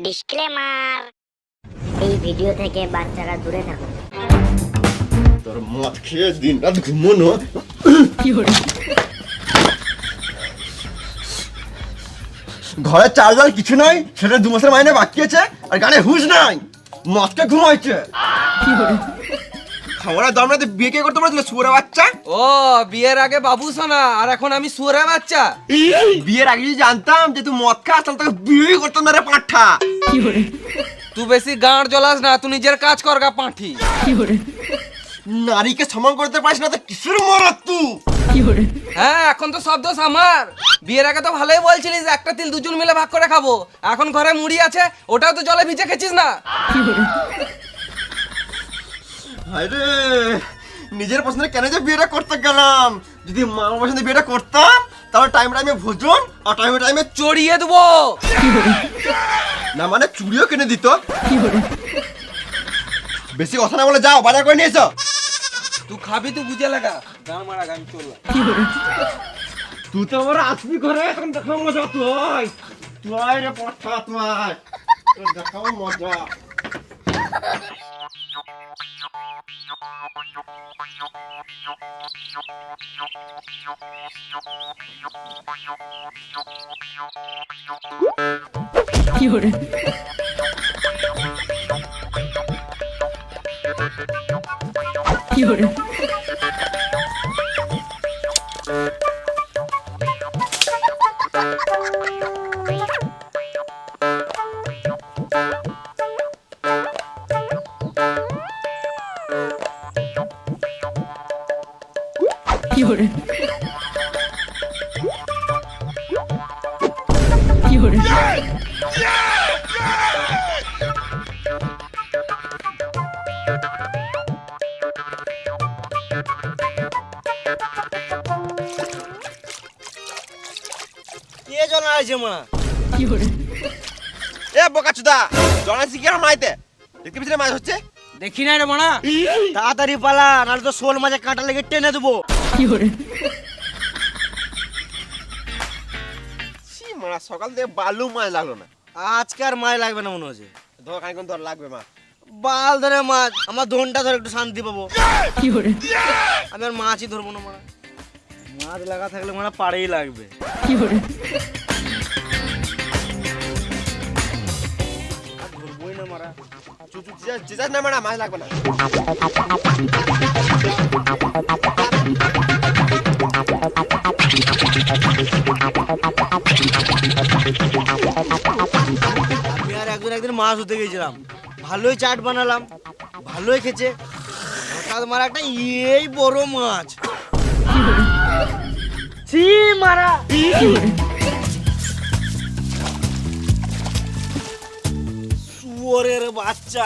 Disclaimer, এই video থেকে বাচ্চারা দূরে থাকুন। তোর মদ খেয়ে দিন রাত ঘুমোনো ঘরে চার্জার কিছু নাই, সেটা 2 মাসের মাইনে বাকি আছে, আর গানে হুঁশ নাই, মদকে ঘুমাইছে। খাওয়ার দম রাতে বিয়ে কে করতে পারছিল শুয়োরের বাচ্চা? ও বিয়ের আগে বাবু সোনা, আর এখন আমি শুয়োরের বাচ্চা। বিয়ের আগে যদি জানতাম যে তুই মদ খাস তাহলে তোকে বিয়ে করতাম না রে পাঁঠা। তুই বেশি গাঁড় জ্বলাস না, তুই নিজের কাজ কর গা পাঁঠি। নারীকে সমান করতে পারিস না তো কিসের মরদ তুই? হ্যাঁ, এখন তো সব দোষ আমার। বিয়ের আগে তো ভালোই বলছিলিস একটা তিল দুজন মিলে ভাগ করে খাবো, এখন ঘরে মুড়ি আছে ওটাও তো জলে ভিজে খেছিস না। আরে নিজের পছন্দে কেন যে বিয়েটা করতে গেলাম? যদি মামার পছন্দে বিয়েটা করতাম তাহলে টাইম টাইমে ভোজন আর টাইমে টাইমে চড়িয়ে দেবো। না মানে চুড়িও কিনে দিত। বেশি কথা না বলে যাও, বাজার করে নিয়ে এসো। তুই খাবি তুই বুঝে লাগা, গান মারা গান চললাম। তুই তো আমার আসবি ঘরে, এখন দেখাবো মজা। তুই রে পড়া, তুই দেখাবো মজা। এ বোকাচুদা, জনাইছি কি মাইতে? দেখতে পিছনে মাছ হচ্ছে? দেখি নাই রে মানা। তাড়াতাড়ি পালা, নাহলে তো শোল মাঝে কাঁটা লেগে টেনে দেবো। মারা সকাল থেকে বালু মাছ লাগলো না। আজকে আর মাছ লাগবে না মনে হচ্ছে। ধর খানিক্ষণ ধর লাগবে মা। বাল ধরে মাছ, আমার ধনটা ধরে একটু শান্তি পাবো। আমি আর মাছই ধরবো না মারা। মাছ লাগা থাকলে মারা পাড়েই লাগবে। আর ধরবোই না মারা। চুচু চেঁচাস না মারা, মাছ লাগবে না। আমি আর একদিন মাছ ধরতে গেছিলাম, ভালোই চাট বানালাম, ভালোই খেছে। হঠাৎ মারা একটা এই বড় মাছ। ছি মারা, শুয়োরের বাচ্চা।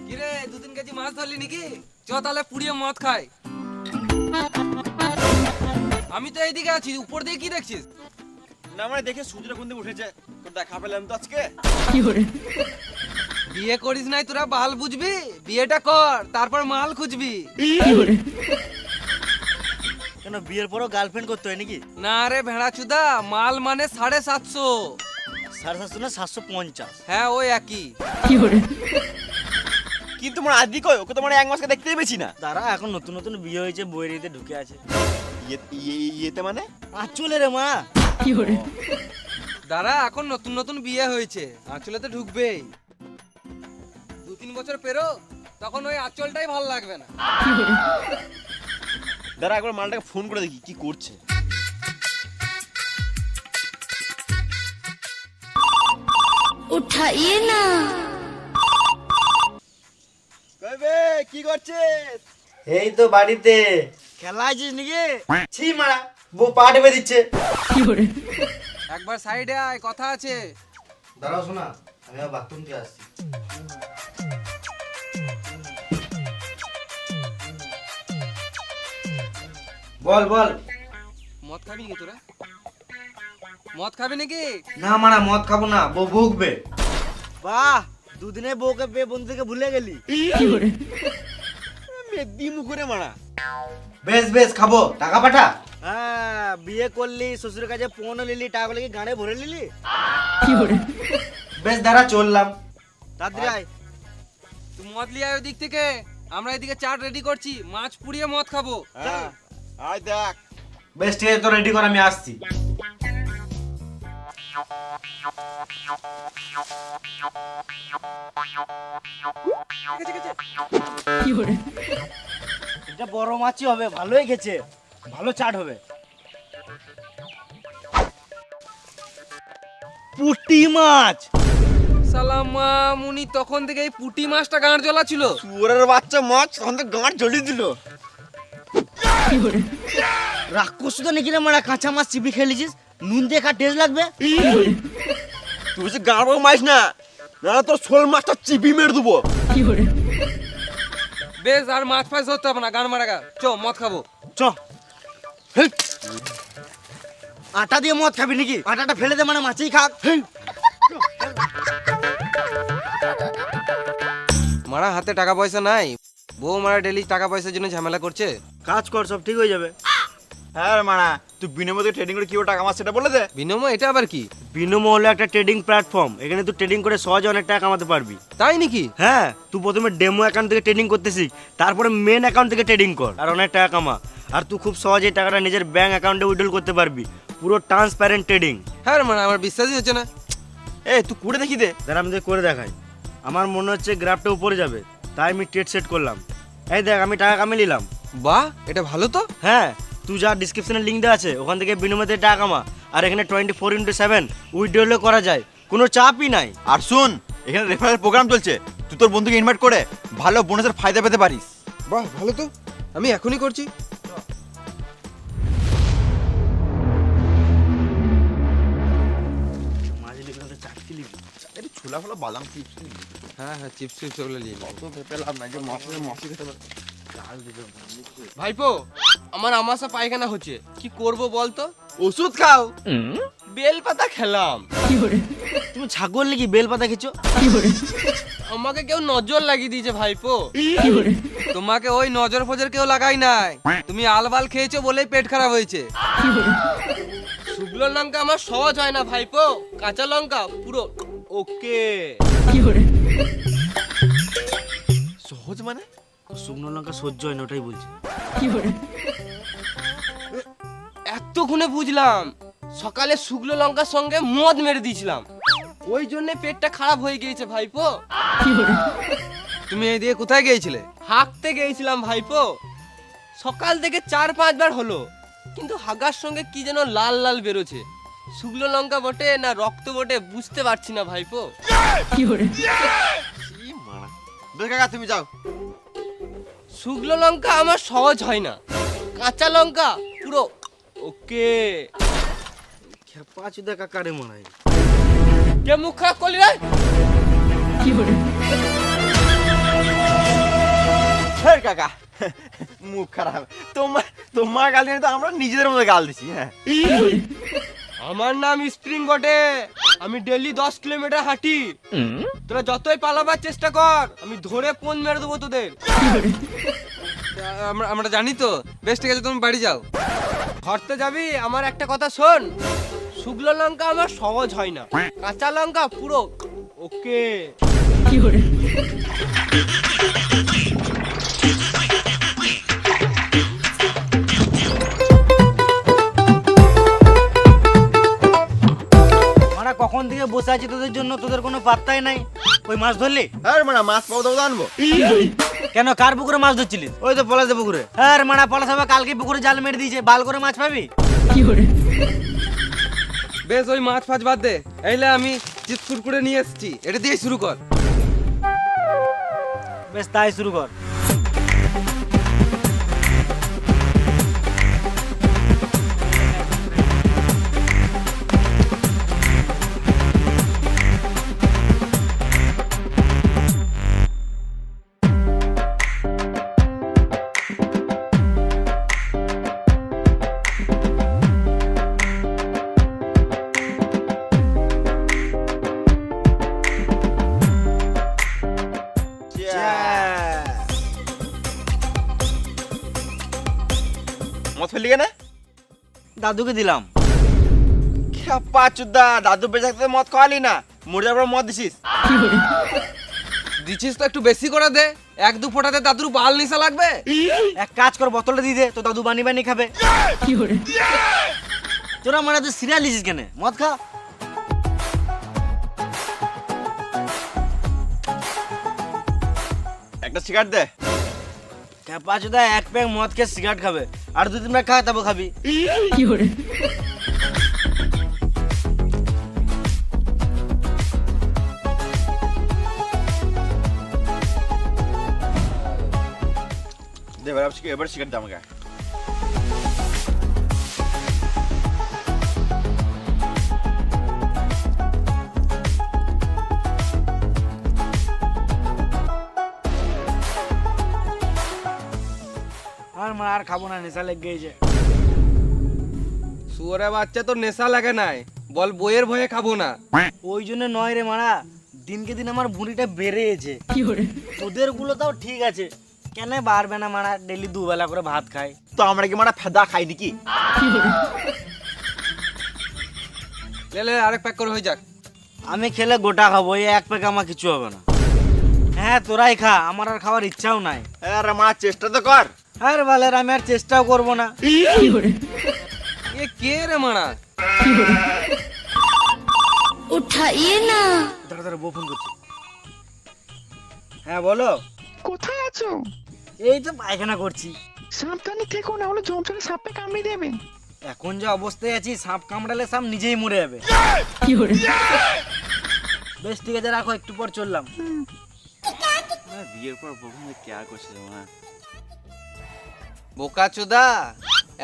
কিরে 2-3 কেজি মাছ ধরলি নাকি? চ তাহলে পুড়িয়ে মদ খাই। আমি তো এইদিকে আছি, উপর দিয়ে কি দেখছিস? না মানে দেখে সূর্যটা কোন দিকে উঠেছে, তো দেখা পেলাম তো আজকে। বিয়ে করিস নাই তোরা বাল বুঝবি? বিয়েটা কর, তারপর মাল খুঁজবি। কেন বিয়ের পরও গার্লফ্রেন্ড করতে হয় নাকি? না রে ভেড়া চুদা, মাল মানে 750। 750 না 750? হ্যাঁ ওই একই। কিন্তু তোমার আদি কই? ওকে তোমার 1 মাসকে দেখতেই পেয়েছি না। তারা এখন নতুন নতুন বিয়ে হয়েছে, বইয়েরিতে ঢুকে আছে। ইয়েতে মানে আঁচলে রে মা। দাঁড়া, এখন নতুন নতুন বিয়ে হয়েছে, আঁচলে তো ঢুকবেই। 2-3 বছর পেরো, তখন ওই আঁচলটাই ভালো লাগবে না। দাঁড়া একবার মালটাকে ফোন করে দেখি কি করছে। উঠাইয়ে না। কইবে কি করছিস? এই তো বাড়িতে। খেলা আছিস নাকি? ছি মারা, বউ পা টেপে দিচ্ছে। একবার সাইডে আয়, কথা আছে। দাঁড়াও শোনা, আমি বাথরুম দিয়ে আসছি। বল বল। মদ খাবি নাকি তোরা? মদ খাবি নাকি? না মারা মদ খাবো না, বউ ভুগবে। বাহ, দুদিনে বউকে পেয়ে বন্ধুকে ভুলে গেলি। দিমু করে মারা। বেশ বেশ খাবো, টাকা পাঠা। হ্যাঁ, বিয়ে করলি, শ্বশুরের কাছে ফোনও নিলি, টাকাগুলো কি গানে ভরে নিলি? বেশ দাঁড়া, চললাম। তাড়াতাড়ি আয়। তুই মদ লিয়ে আয় ওই দিক থেকে, আমরা এদিকে চাট রেডি করছি, মাছ পুড়িয়ে মদ খাবো। হ্যাঁ আয় দেখ। বেশ ঠিক আছে, তো রেডি কর, আমি আসছি। এটা বড় মাছই হবে, ভালোই গেছে, ভালো চাট হবে। পুঁটি মাছ। সালামা মুনি তখন থেকে এই পুঁটি মাছটা গাঁড় জ্বলা ছিল। শুয়োরের বাচ্চা মাছ তখন তো গাঁট জ্বলিয়ে দিল। রাক্ষস তো নাকি রে মারা, কাঁচা মাছ চিপি খেলেছিস, নুন দিয়ে খা, টেস্ট লাগবে। তুই বলছিস গাঁড় মাছ না, না তোর শোল মাছটা চিপি মেরে দেবো। বেশ আর মাছ ফাছ ধরতে হবে না, গান মারা গা, চ মদ খাবো। চ। হেই। আটা দিয়ে মদ খাবি নাকি? আটাটা ফেলে দে, মানে মাছই খাক। হেই। মারা হাতে টাকা পয়সা নাই, বউ মারা ডেলি টাকা পয়সার জন্য ঝামেলা করছে। কাজ কর, সব ঠিক হয়ে যাবে। হ্যাঁ মানা, তুই বিনিময়ে ট্রেডিং করে কি টাকা মাছ সেটা বলে দে। বিনিময় এটা আবার কি? বিনোমো হলো একটা ট্রেডিং প্ল্যাটফর্ম, এখানে তুই ট্রেডিং করে সহজে অনেক টাকা কামাতে পারবি। তাই নাকি? হ্যাঁ, তুই প্রথমে ডেমো অ্যাকাউন্ট থেকে ট্রেডিং করতে শিখ, তারপরে মেন অ্যাকাউন্ট থেকে ট্রেডিং কর, আর অনেক টাকা কামা। আর তুই খুব সহজেই টাকাটা নিজের ব্যাংক অ্যাকাউন্টে উইথড্রল করতে পারবি, পুরো ট্রান্সপারেন্ট ট্রেডিং। হ্যাঁ মানে আমার বিশ্বাসই হচ্ছে না। এ তুই করে দেখি দে। যারা আমি করে দেখাই। আমার মনে হচ্ছে গ্রাফটা উপরে যাবে, তাই আমি ট্রেড সেট করলাম। এই দেখ, আমি টাকা কামিয়ে নিলাম। বাহ, এটা ভালো তো। হ্যাঁ, তুই যা ডিসক্রিপশনে লিঙ্ক দেওয়া আছে, ওখান থেকে বিনিময়ে টাকা কামা। আর এখানে 24x7 উইথড্রলও করা যায়, কোনো চাপই নাই। আর শুন, এখানে রেফারেল প্রোগ্রাম চলছে, তুই তোর বন্ধুকে ইনভাইট করে ভালো বোনাসের ফায়দা পেতে পারিস। বাহ ভালো তো, আমি এখনই করছি। ছোলা ফোলা বাদাম চিপস। হ্যাঁ হ্যাঁ, চিপস চিপস ওগুলো নিয়ে নাও। তো ভেবে লাভ নাই যে মশলা খেতে পারে। ভাইপো, আমার আমাশা পায়খানা হচ্ছে, কি করব বলতো? ওষুধ খাও। বেল পাতা খেলাম। তুমি ছাগল নাকি বেল পাতা খেছো? আমাকে কেউ নজর লাগিয়ে দিয়েছে ভাইপো। তোমাকে ওই নজর ফজর কেউ লাগাই নাই, তুমি আলবাল খেয়েছো বলেই পেট খারাপ হয়েছে। শুকনো লঙ্কা আমার সহজ হয় না ভাইপো, কাঁচা লঙ্কা পুরো ওকে। সহজ মানে? শুকনো লঙ্কা সহ্য হয় না, ওটাই বলছি। এতক্ষণে বুঝলাম, সকালে শুকনো লঙ্কার সঙ্গে মদ মেরে দিয়েছিলাম, ওই জন্য পেটটা খারাপ হয়ে গিয়েছে ভাইপো। তুমি এই দিয়ে কোথায় গিয়েছিলে? হাঁকতে গিয়েছিলাম ভাইপো, সকাল থেকে 4-5 বার হলো, কিন্তু হাগার সঙ্গে কি যেন লাল লাল বেরোছে। শুকনো লঙ্কা বটে না রক্ত বটে বুঝতে পারছি না ভাইপো। বেশ কাকা তুমি যাও। শুকনো লঙ্কা আমার সহজ হয় না, কাঁচা লঙ্কা পুরো ওকে। খেপা চুদা কাকারে মনে হয়। কে মুখ খারাপ করলি রে? হ্যাঁ কাকা, মুখ খারাপ। তোমার গাল দিয়ে তো আমরা নিজেদের মধ্যে গাল দিছি। হ্যাঁ, আমার নাম স্প্রিং বটে, আমি ডেইলি 10 কিলোমিটার হাঁটি। তোরা যতই পালাবার চেষ্টা কর, আমি ধরে ফোন মেরে দেবো তোদের। আমরা জানি তো। বেশ ঠিক আছে, তুমি বাড়ি যাও। ঘরতে যাবি? আমার একটা কথা শোন, শুকনো লঙ্কা আমার সহজ হয় না, কাঁচা লঙ্কা পুরো ওকে। কখন থেকে বসে আছি তোদের জন্য, তোদের কোনো পাত্তাই নাই। ওই মাছ ধরলি? হ্যাঁ মানে মাছ পাবো তো আনবো। কেন, কার পুকুরে মাছ ধরছিলিস? ওই তো পলাশদের পুকুরে। হ্যাঁ মানা, পলাশ হবে কালকে পুকুরে জাল মেরে দিয়েছে, বাল করে মাছ পাবি। বেশ ওই মাছ ফাছ বাদ দে, এইলে আমি চিপস কুরকুরে নিয়ে এসেছি, এটা দিয়ে শুরু কর। বেশ তাই শুরু কর। মদ ফেললি কেন? দাদুকে দিলাম। খেপা চুদা, দাদু বেঁচে থাকতে মদ খাওয়ালি না, মরে যাওয়ার পর মদ দিছিস। দিছিস তো একটু বেশি করে দে, 1-2 ফোঁটাতে দাদুর বাল নিশা লাগবে। এক কাজ কর, বোতলটা দিয়ে দে, তো দাদু বানি বানি খাবে। তোরা মানে তুই সিরিয়াল লিছিস কেন? মদ খা। একটা সিগারেট দে। ক্যাপাচুদা এক প্যাক মদ খেয়ে সিগারেট খাবে, আর 2-3 প্যাক খা, তারপর খাবি। দে এবার সিগারেট দে আমাকে। আর মা আর খাবো না, নেশা লেগে গেছে। শুয়োরে বাচ্চা, তোর নেশা লাগে নাই, বল বইয়ের ভয়ে খাবো না। ওই জন্য নয় রে মারা, দিনকে দিন আমার ভুঁড়িটা বেড়েছে। তোদের গুলো তাও ঠিক আছে, কেন বাড়বে না মারা? ডেলি 2 বেলা করে ভাত খাই। তো আমরা কি মানে ফেদা খাই নাকি? লে আরেক প্যাক করে হয়ে যাক। আমি খেলে গোটা খাবো, এই এক প্যাক আমার কিছু হবে না। হ্যাঁ তোরাই খা, আমার আর খাওয়ার ইচ্ছাও নাই। আরে মা চেষ্টা তো কর। আর বালের আমি আর চেষ্টাও করবো না। এ কে রে মারা? উঠাইয়ে না। দাঁড়া দাঁড়া, বউ ফোন করছে। হ্যাঁ বলো। কোথায় আছো? এই তো পায়খানা করছি। সাবধানে থেকো, না হলে জমজমে সাপে কামড়ে দেবে। এখন যে অবস্থায় আছি, সাপ কামড়ালে সাপ নিজেই মরে যাবে। বেশ ঠিক আছে, রাখো, একটু পর চললাম। বিয়ের পর বউ কেয়ার করছে মা। বোকাচোদা,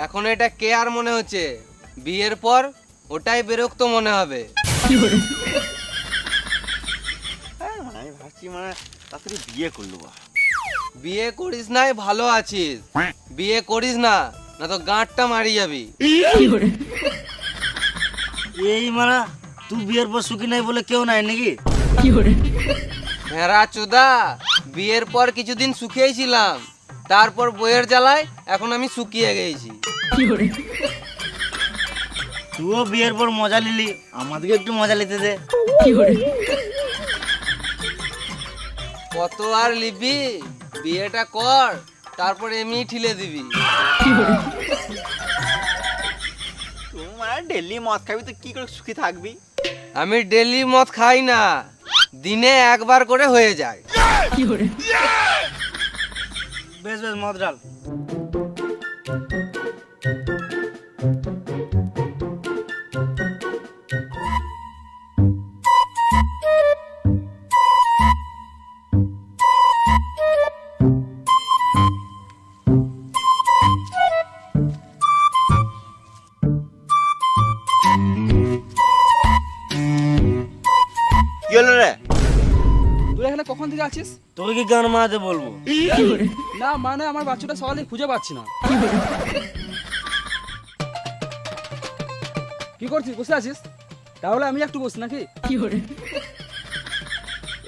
এখন এটা কে আর মনে হচ্ছে, বিয়ের পর ওটাই বিরক্ত মনে হবে। আমি ভাবছি মানে তাড়াতাড়ি বিয়ে করলো। বিয়ে করিস নাই, ভালো আছিস। বিয়ে করিস না, না তো গাঁটটা মারি যাবি। এই মারা, তুই বিয়ের পর সুখী নাই বলে কেউ নাই নাকি? ভেড়া চোদা, বিয়ের পর কিছুদিন সুখেই ছিলাম, তারপর বইয়ের জ্বালায় এখন আমি শুকিয়ে গেছি। তুইও বিয়ের পর মজা নিলি, আমাদেরকে একটু মজা নিতে দে। কত আর লিবি, বিয়েটা কর, তারপর এমনি ঠিলে দিবি। তুই মানে ডেলি মদ খাবি তো কি করে সুখী থাকবি? আমি ডেলি মদ খাই না, দিনে একবার করে হয়ে যায়। বেশ বেশ, মদ ডাল। কি হলো রে? তুই এখানে কখন থেকে আছিস? তোকে কি গান মারাতে বলবো? না মানে আমার বাচ্চাটা সকালে খুঁজে পাচ্ছি না। কি করছিস, বসে আছিস? তাহলে আমি একটু বসি নাকি?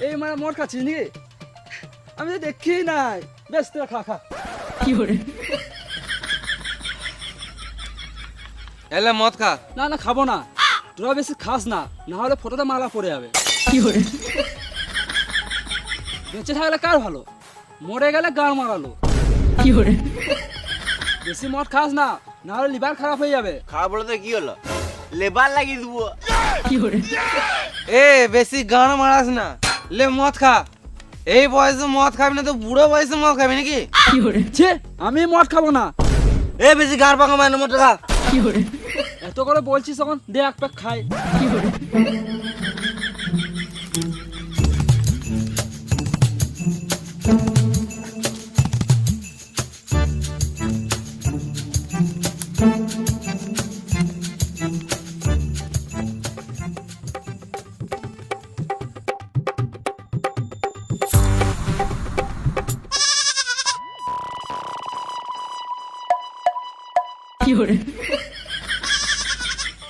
এই মানে মদ খাচ্ছিস নাকি? আমি তো দেখি নাই। বেশ তুই খা খা। এলে মদ খা। না না খাবো না, তোরা বেশি খাস না, না হলে ফটোতে মালা পড়ে যাবে। বেঁচে থাকলে কার ভালো, মরে গেলে গান মারালো। বেশি মদ খাস না, না হলে লিভার খারাপ হয়ে যাবে। খারাপ বলে তো কি হলো, লেবার লাগিয়ে দেবো। এ বেশি গান মারাস না, লে মদ খা। এই বয়সে মদ খাবি না তো বুড়ো বয়সে মদ খাবি নাকি? ছে, আমি মদ খাবো না। এ বেশি গান পাকা মানে মদ খা। এত করে বলছিস তখন দে এক প্যাক খাই।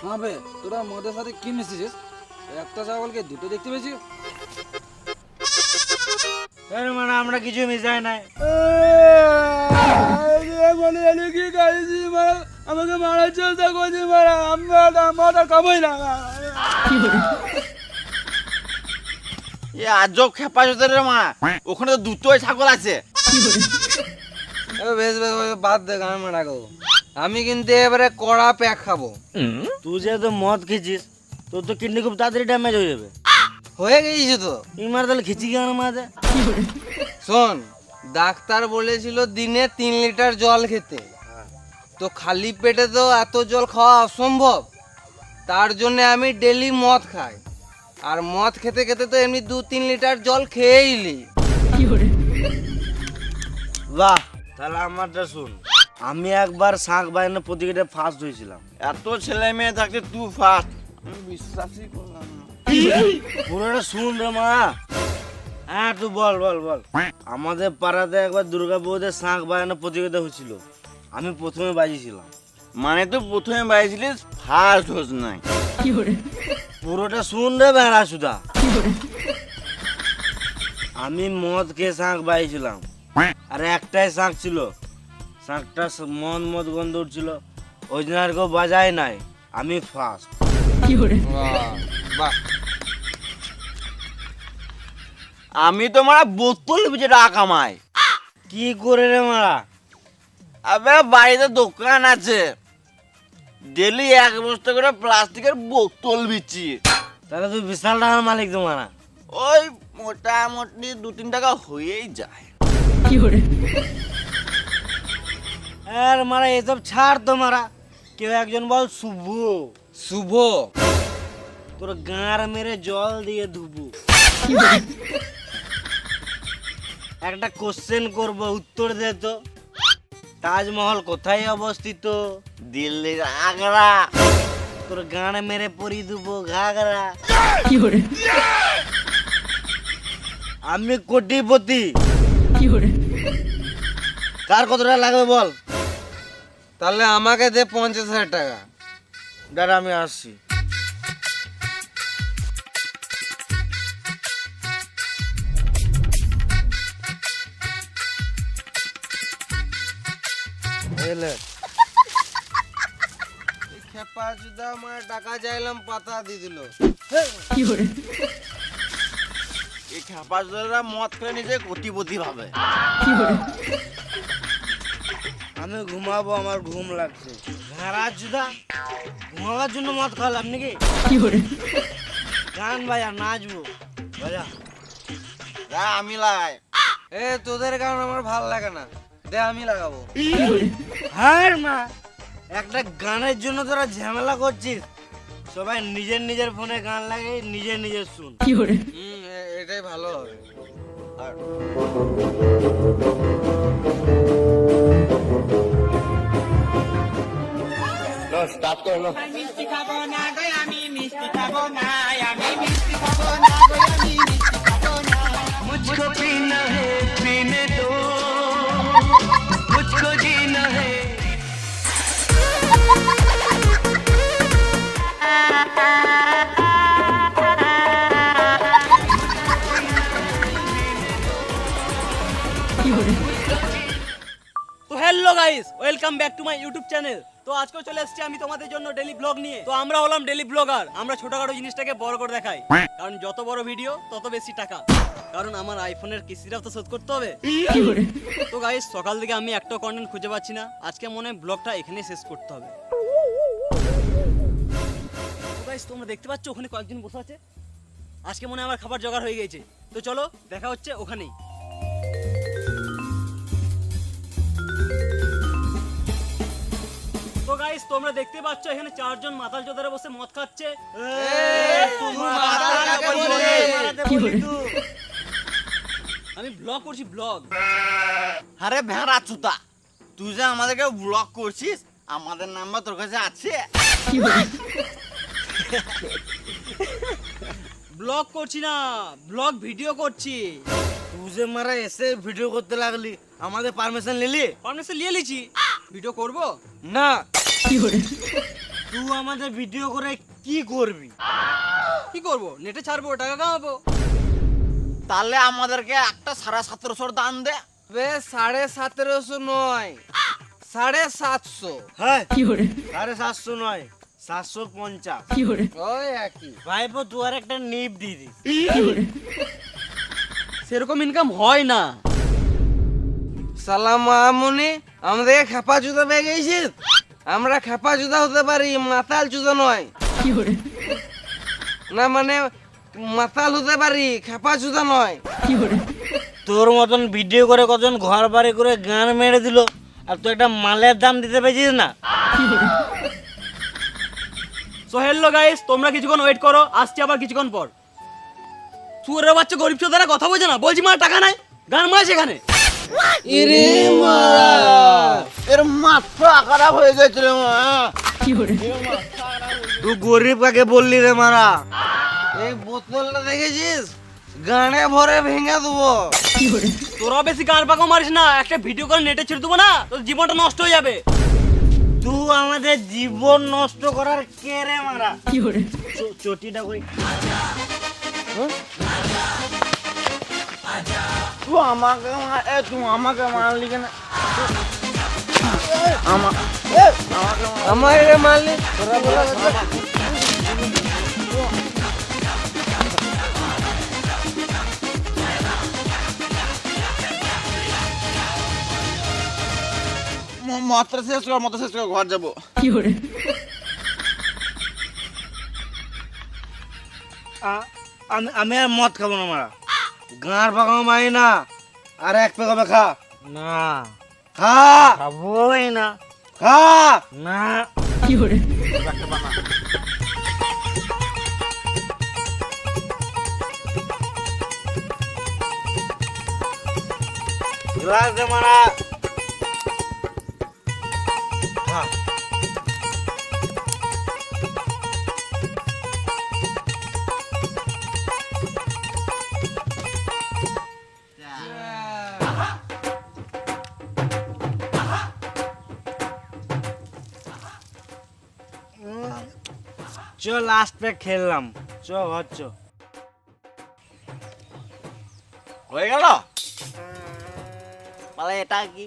হ্যাঁ বে, তোরা মদের সাথে কি মিশিয়েছিস? একটা ছাগলকে দুটো দেখতে পেয়েছি। মানে আমরা কিছু মিশাই নাই। মানে কি খাইছি মানে আমাকে মারার চেষ্টা করছি মারা, আমি মদ আর খাবোই না। এ আজব খেপা চোদা রে মা, ওখানে তো দুটোই ছাগল আছে। বেশ বেশ বেশ, বাদ দে গান মারা গো। আমি কিন্তু এবারে কড়া প্যাক খাবো। তুই যেহেতু মদ খেয়েছিস তোর তো কিডনি খুব তাড়াতাড়ি ড্যামেজ হয়ে যাবে। হয়ে গেছে তো। ইমার তাহলে খিচি কেন মাঝে? শোন, ডাক্তার বলেছিল দিনে 3 লিটার জল খেতে। তো খালি পেটে তো এত জল খাওয়া অসম্ভব, তার জন্য আমি ডেলি মদ খাই। আর মদ খেতে খেতে তো এমনি 2-3 লিটার জল খেয়েই নি। বাহ, তাহলে আমারটা শুন। আমি একবার শাঁখ বাজানো প্রতিযোগিতায় ফার্স্ট হয়েছিলাম। এত ছেলে মেয়ে থাকতে তুই ফার্স্ট, আমি বিশ্বাসই করলাম না। পুরোটা শুন রে মা। হ্যাঁ তুই বল বল বল। আমাদের পাড়াতে একবার দুর্গা পুজোতে শাঁখ বাজানো প্রতিযোগিতা হয়েছিল, আমি প্রথমে বাজিয়েছিলাম। মানে তুই প্রথমে বাইছিলিস, ফার্স্ট হোস নাই। পুরোটা শুন রে বেড়া সুদা। আমি মদ খেয়ে শাঁখ বাজিয়েছিলাম, আর একটাই শাঁখ ছিল, শাঁখটা মদ গন্ধ উঠছিল, ওই জন্য আর কেউ বাজায় নাই, আমি ফার্স্ট। বাহ, আমি তো মারা বোতল বেচে টাকা কামাই। কি করে রে মারা? আবে বাড়িতে দোকান আছে, ডেলি 1 বস্তা করে প্লাস্টিকের বোতল বিচি। তাহলে তুই বিশাল টাকার মালিক তো মারা। ওই মোটামুটি 2-3 টাকা হয়েই যায়। আর মারা এসব ছাড় তো মারা। কেউ একজন বল শুভ। শুভ। তোর গাঁর মেরে জল দিয়ে ধুবো। একটা কোশ্চেন করব, উত্তর দে তো। তাজমহল কোথায় অবস্থিত? দিল্লির আগ্রা। তোর গাঁড় মেরে পরি দেবো ঘাগরা। আমি কোটিপতি। কার কত টাকা লাগবে বল? তাহলে আমাকে দে 50,000 টাকা। দাঁড়া আমি আসছি। খেপা চুদা আমার টাকা চাইলাম, পাতা দিয়ে দিল। এই খেপা চোদারা মদ খেলে নিজে কোটিপতি ভাবে। আমি ঘুমাবো, আমার ঘুম লাগছে। ঘাড়া চুদা, ঘুমাবার জন্য মদ খাওয়ালাম নাকি? গান বাজা, নাচবো বাজা। যা আমি লাগাই। এ তোদের গান আমার ভাল লাগে না, দে আমি লাগাবো। হ্যাঁ মা, একটা গানের জন্য তোরা ঝামেলা করছিস। সবাই নিজের নিজের ফোনে গান লাগে, নিজের নিজের শুন। এটাই ভালো হবে। তো hello guys, welcome back to my YouTube channel. তো আজকে চলে এসেছি আমি তোমাদের জন্য ডেলি ব্লগ নিয়ে। তো আমরা হলাম ডেলি ব্লগার। আমরা ছোটখাটো জিনিসটাকে বড় করে দেখাই, কারণ যত বড় ভিডিও তত বেশি টাকা। কারণ আমার আইফোনের কিস্তিটাও তো শোধ করতে হবে। তো গাইস, সকাল থেকে আমি একটা কন্টেন্ট খুঁজে পাচ্ছি না। আজকে মনে হয় ব্লগটা এখানেই শেষ করতে হবে। তো গাইস, তোমরা দেখতে পাচ্ছ ওখানে কয়েকজন বসে আছে। আজকে মনে হয় আমার খাবার জোগাড় হয়ে গেছে। তো চলো দেখা হচ্ছে ওখানেই। তো গাইস, তোমরা দেখতে পাচ্ছ এখানে 4 জন মাতাল চোদারা বসে মদ খাচ্ছে। আমি ব্লগ করছি, ব্লগ। আরে ভেড়া চুতা, তুই যে আমাদেরকে ব্লক করছিস, আমাদের নাম্বার তোর কাছে আছে? ব্লগ করছি না, ব্লগ ভিডিও করছি। তুই যে মারা এসে ভিডিও করতে লাগলি, আমাদের পারমিশন নিলি? পারমিশন নিয়ে লিছি, ভিডিও করব না। তুই আমাদের ভিডিও করে কি করবি? কি করব? নেটে ছাড়বো, টাকা কামাবো। তাহলে আমাদেরকে একটা 1750 দান দে। বে 1750 নয়, 750। হ্যাঁ 750 নয় 750। ওই একই। ভাইপো তুই আর একটা নিপ দিয়ে দিস। সেরকম ইনকাম হয় না। সালাম মামুনি, আমাদের খেপা জুতা পেয়ে গেছিস? আমরা খেপা জুতা হতে পারি, মাতাল জুতা নয়। না মানে মাতাল হতে পারি, খেপা জুতা নয়। তোর মতন ভিডিও করে কজন ঘর বাড়ি করে গান মেরে দিল, আর তুই একটা মালের দাম দিতে পেরেছিস না। সো হ্যালো গাইস, তোমরা কিছুক্ষণ ওয়েট করো, আসছি আবার কিছুক্ষণ পর। সুরের বাচ্চা গরিব চোদারা কথা বলছে না, বলছি মা টাকা নাই, গান মার সেখানে। ইরে মারা, এর মাথা খারাপ হয়ে গেছিল মা। তুই গরিব কাকে বললি রে মারা? এই বোতলটা দেখেছিস? গানে ভরে ভেঙে দেবো। তোরা বেশি গান পাকাও মারিস না, একটা ভিডিও করে নেটে ছেড়ে দেবো না, তোর জীবনটা নষ্ট হয়ে যাবে। তুই আমাদের জীবন নষ্ট করার কে রে মারা? চটিটা কই? তুই আমাকে মারলি কেন? আমার রে মারলি তোরা বলা মাত্রা শেষ কর, মাত্রা শেষ কর, ঘর যাবো। আমি আর মদ খাবো না মারা। গাঁর পাকাও মাই না, আর এক পেক হবে খা। না খা, খাবোই না। খা না। গ্লাস দে মারা। খা। চ লাস্ট প্যাক খেললাম, চ হচ্ছ হয়ে গেল? মানে এটা কি?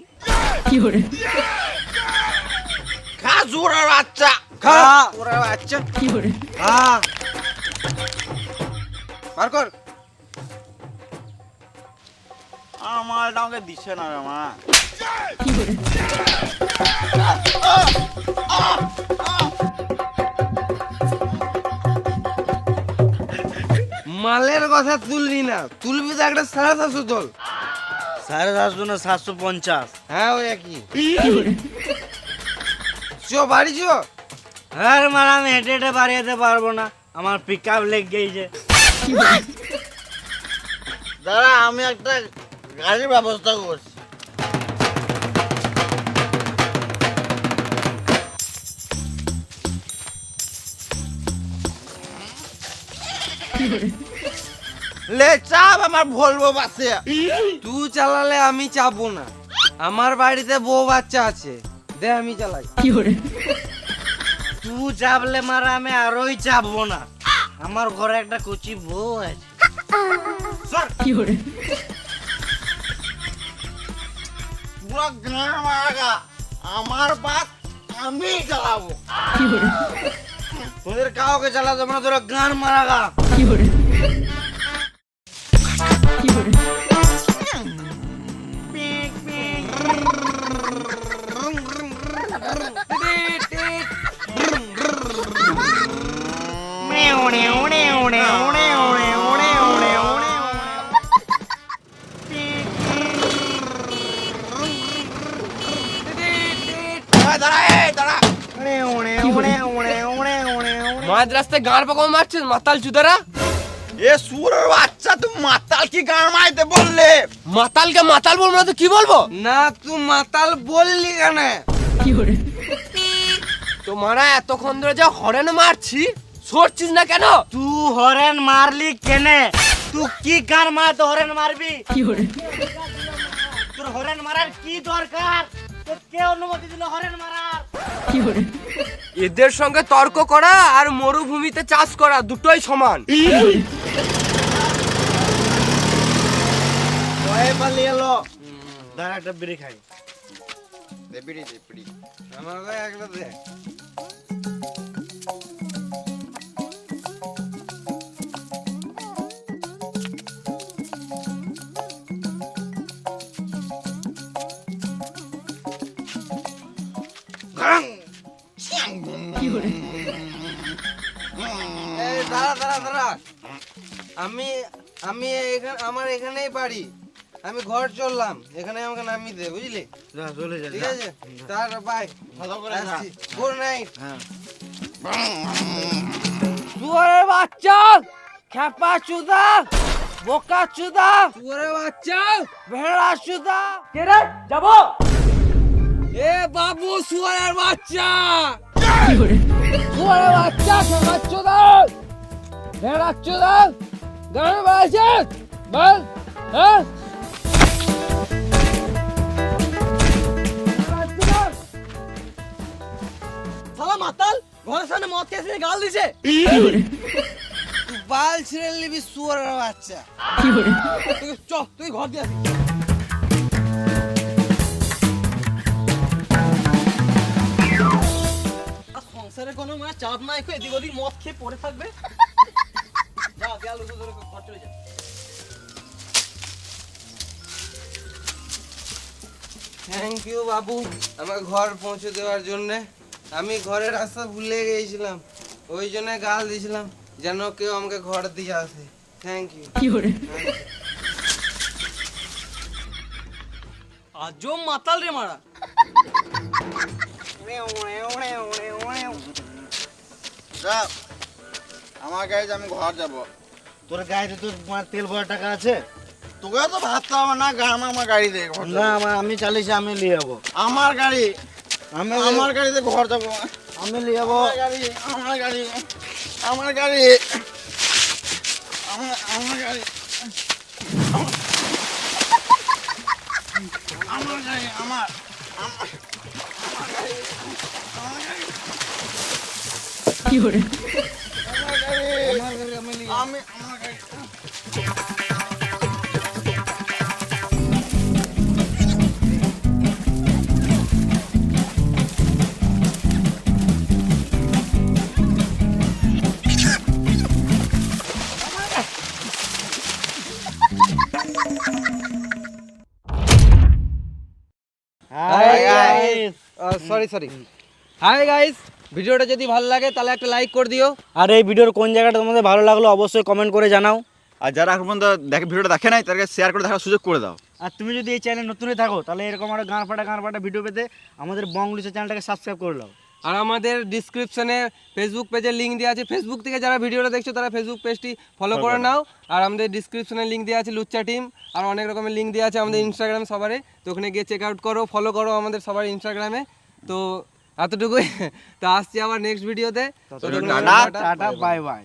খা জোরের বাচ্চা, খা। জোরের বাচ্চা। খা। বার কর। আমার এটা আমাকে দিচ্ছে না রে মা। মালের কথা তুলবি না, তুলবি তো একটা 750 তোল। 750 না 750। হ্যাঁ ওই একই। চ বাড়ি চ। আর মারা আমি হেঁটে হেঁটে বাড়ি যেতে পারবো না, আমার পিক আপ লেগে গেছে। দাঁড়া, আমি একটা গাড়ির ব্যবস্থা করছি। লে চাপ আমার ভলভো বাসে। তুই চালালে আমি চাপবো না, আমার বাড়িতে বউ বাচ্চা আছে, দে আমি চালাই। তুই চাপলে মারা আমি আরোই চাপবো না, আমার ঘরে একটা কচি বউ আছে। পুরো গান মারাগা আমার বাস আমি চালাবো। তোদের কাউকে চালাতে না, তোরা গান মারাগা। মাঝ রাস্তায় গান পাকাও মারছিস মাতাল চুদারা। এ সুরের বাচ্চা, তুই মাতাল কি গান মাইতে বললে? মাতালকে মাতাল বলবো না তো কি বলবো? না তুই মাতাল বললি কেন? তোমারা এতক্ষণ ধরে যা হরেন মারছি, সরছিস না কেন? তুই হরেন মারলি কেনে? তুই কি গান মারতে হরেন মারবি? তোর হরেন মারার কি দরকার? তোর কে অনুমতি দিল হরেন মারার? এদের সঙ্গে তর্ক করা আর মরুভূমিতে চাষ করা দুটোই সমান। ভয়ে পালিয়ে এলো। দাঁড়া একটা বিড়ি খাই। আমাকে একটা দে। এই দাঁড়া দাঁড়া দাঁড়া, আমি আমি এখানে আমার এখানেই বাড়ি, আমি ঘর চললাম, এখানে আমাকে নামিয়ে দে বুঝলি? যা চলে যা ঠিক আছে, তার বাই, গুড নাইট। শুয়ারের বাচ্চা, খেপা চুদা, বোকা চুদা, শুয়ারের বাচ্চা, ভেড়া চুদা। কে রে? যাবো। এ বাবু শুয়ারের বাচ্চা, শুয়ারের বাচ্চা, খেপা চুদা, ভেড়া চুদা, গাড়ি বাজে, বল, হ্যাঁ? শালা মাতাল ঘরের সামনে মদ খেয়ে এসে গাল দিছে। তুই বাল ছিঁড়ে নিবি শুয়ারের বাচ্চা। চ তুই ঘর দিয়ে আসি। আর সংসারে কোনো মানে চাপ নাই, এদিক ওদিক মদ খেয়ে পড়ে থাকবে। যা গেল ধরে ঘর চলে যা। থ্যাংক ইউ বাবু আমার ঘর পৌঁছে দেওয়ার জন্য। আমি ঘরের রাস্তা ভুলে গিয়েছিলাম, ওই জন্য গাল দিয়েছিলাম যেন কেউ আমাকে ঘর দিয়ে আসে। Thank you. আজব মাতাল রে মারা। আমার গাড়িতে আমি ঘর যাবো। তোর গাড়িতে তোর তেল ভরা টাকা আছে? তোকে তো ভাবতে হবে না, আমার গাড়ি দে ঘর না যাবো। আমি চালিয়েছি, আমি নিয়ে যাবো। আমার গাড়ি, আমি আমার গাড়িতে ঘর যাবো। আমি নিয়ে যাবো। আমার গাড়ি, আমার গাড়ি, আমার গাড়ি, আমার গাড়ি, আমার গাড়ি, আমার আমি আমার গাড়ি। সরি হাই গাইস, ভিডিওটা যদি ভালো লাগে তাহলে একটা লাইক করে দিও। আর এই ভিডিওর কোন জায়গাটা তোমাদের ভালো লাগলো অবশ্যই কমেন্ট করে জানাও। আর যারা এখন পর্যন্ত ভিডিওটা দেখে নাই তাদেরকে শেয়ার করে দেখার সুযোগ করে দাও। আর তুমি যদি এই চ্যানেল নতুনই থাকো তাহলে এরকম আরো গান ফাটা ভিডিও পেতে আমাদের বংলিশ চ্যানেলটাকে সাবস্ক্রাইব করে নাও। আর আমাদের ডিসক্রিপশনে ফেসবুক পেজের লিঙ্ক দেওয়া আছে, ফেসবুক থেকে যারা ভিডিওটা দেখছো তারা ফেসবুক পেজটি ফলো করে নাও। আর আমাদের ডিসক্রিপশনে লিঙ্ক দেওয়া আছে লুচ্চা টিম, আর অনেক রকমের লিঙ্ক দেওয়া আছে আমাদের ইনস্টাগ্রাম সবারে, তো ওখানে গিয়ে চেক আউট করো, ফলো করো আমাদের সবার ইনস্টাগ্রামে। তো এতটুকুই, তো আসছি আবার নেক্সট ভিডিওতে। Tata, tata bye bye.